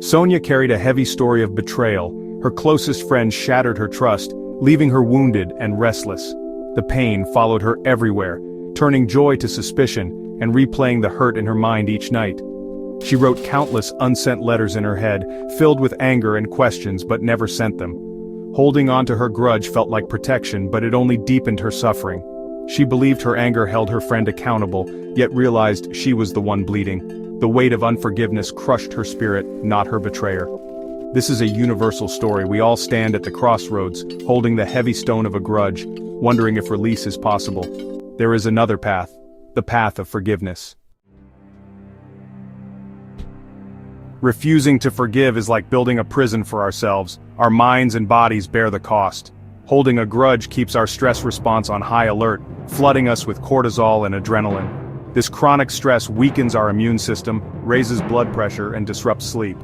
Sonia carried a heavy story of betrayal. Her closest friend shattered her trust, leaving her wounded and restless. The pain followed her everywhere, turning joy to suspicion and replaying the hurt in her mind each night. She wrote countless unsent letters in her head, filled with anger and questions but never sent them. Holding on to her grudge felt like protection, but it only deepened her suffering. She believed her anger held her friend accountable, yet realized she was the one bleeding. The weight of unforgiveness crushed her spirit, not her betrayer. This is a universal story. We all stand at the crossroads, holding the heavy stone of a grudge, wondering if release is possible. There is another path, the path of forgiveness. Refusing to forgive is like building a prison for ourselves. Our minds and bodies bear the cost. Holding a grudge keeps our stress response on high alert, flooding us with cortisol and adrenaline. This chronic stress weakens our immune system, raises blood pressure, and disrupts sleep.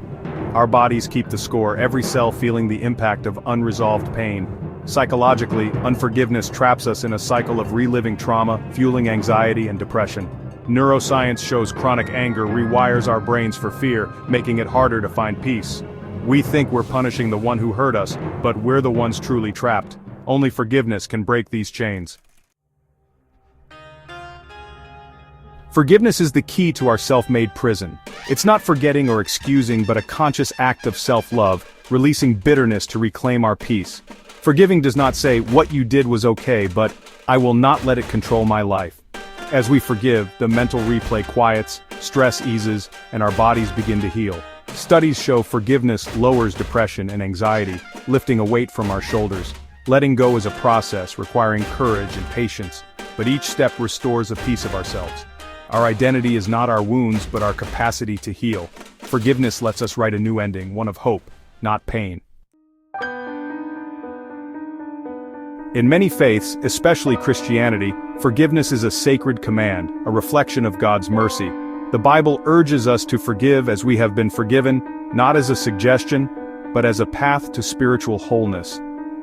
Our bodies keep the score, every cell feeling the impact of unresolved pain. Psychologically, unforgiveness traps us in a cycle of reliving trauma, fueling anxiety and depression. Neuroscience shows chronic anger rewires our brains for fear, making it harder to find peace. We think we're punishing the one who hurt us, but we're the ones truly trapped. Only forgiveness can break these chains. Forgiveness is the key to our self-made prison. It's not forgetting or excusing, but a conscious act of self-love, releasing bitterness to reclaim our peace. Forgiving does not say, "What you did was okay, but I will not let it control my life." As we forgive, the mental replay quiets, stress eases, and our bodies begin to heal. Studies show forgiveness lowers depression and anxiety, lifting a weight from our shoulders. Letting go is a process requiring courage and patience, but each step restores a piece of ourselves. Our identity is not our wounds, but our capacity to heal. Forgiveness lets us write a new ending, one of hope, not pain. In many faiths, especially Christianity, forgiveness is a sacred command, a reflection of God's mercy. The Bible urges us to forgive as we have been forgiven, not as a suggestion, but as a path to spiritual wholeness.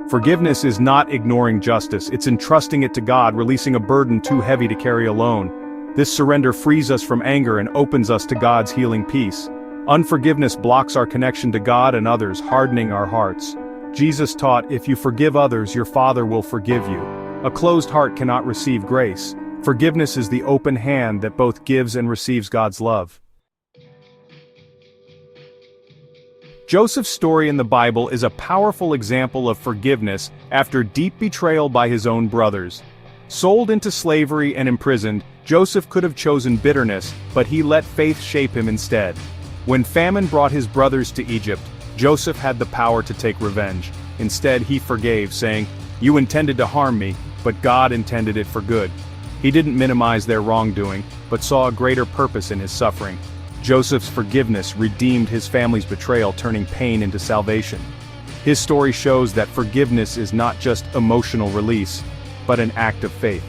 Forgiveness is not ignoring justice, it's entrusting it to God, releasing a burden too heavy to carry alone. This surrender frees us from anger and opens us to God's healing peace. Unforgiveness blocks our connection to God and others, hardening our hearts. Jesus taught, "If you forgive others, your Father will forgive you." A closed heart cannot receive grace. Forgiveness is the open hand that both gives and receives God's love. Joseph's story in the Bible is a powerful example of forgiveness after deep betrayal by his own brothers. Sold into slavery and imprisoned, Joseph could have chosen bitterness, but he let faith shape him instead. When famine brought his brothers to Egypt, Joseph had the power to take revenge. Instead, he forgave, saying, "You intended to harm me, but God intended it for good." He didn't minimize their wrongdoing, but saw a greater purpose in his suffering. Joseph's forgiveness redeemed his family's betrayal, turning pain into salvation. His story shows that forgiveness is not just emotional release, but an act of faith.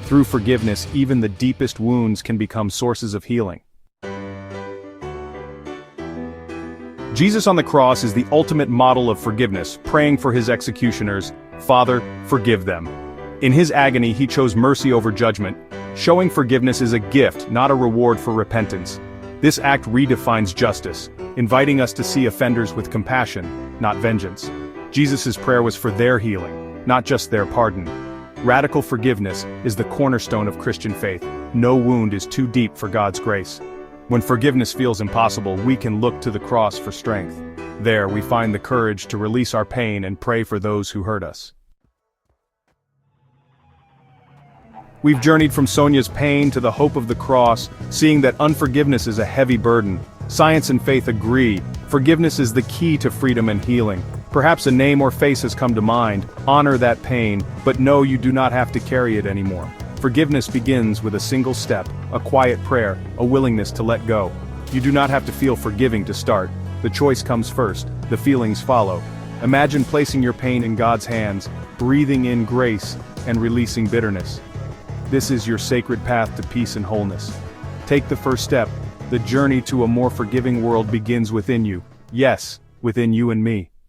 Through forgiveness, even the deepest wounds can become sources of healing. Jesus on the cross is the ultimate model of forgiveness, praying for his executioners, "Father, forgive them." In his agony, he chose mercy over judgment. Showing forgiveness is a gift, not a reward for repentance. This act redefines justice, inviting us to see offenders with compassion, not vengeance. Jesus' prayer was for their healing, not just their pardon. Radical forgiveness is the cornerstone of Christian faith. No wound is too deep for God's grace. When forgiveness feels impossible, we can look to the cross for strength. There, we find the courage to release our pain and pray for those who hurt us. We've journeyed from Sonia's pain to the hope of the cross, seeing that unforgiveness is a heavy burden. Science and faith agree. Forgiveness is the key to freedom and healing. Perhaps a name or face has come to mind. Honor that pain, but know you do not have to carry it anymore. Forgiveness begins with a single step, a quiet prayer, a willingness to let go. You do not have to feel forgiving to start. The choice comes first, the feelings follow. Imagine placing your pain in God's hands, breathing in grace, and releasing bitterness. This is your sacred path to peace and wholeness. Take the first step. The journey to a more forgiving world begins within you. Yes, within you and me.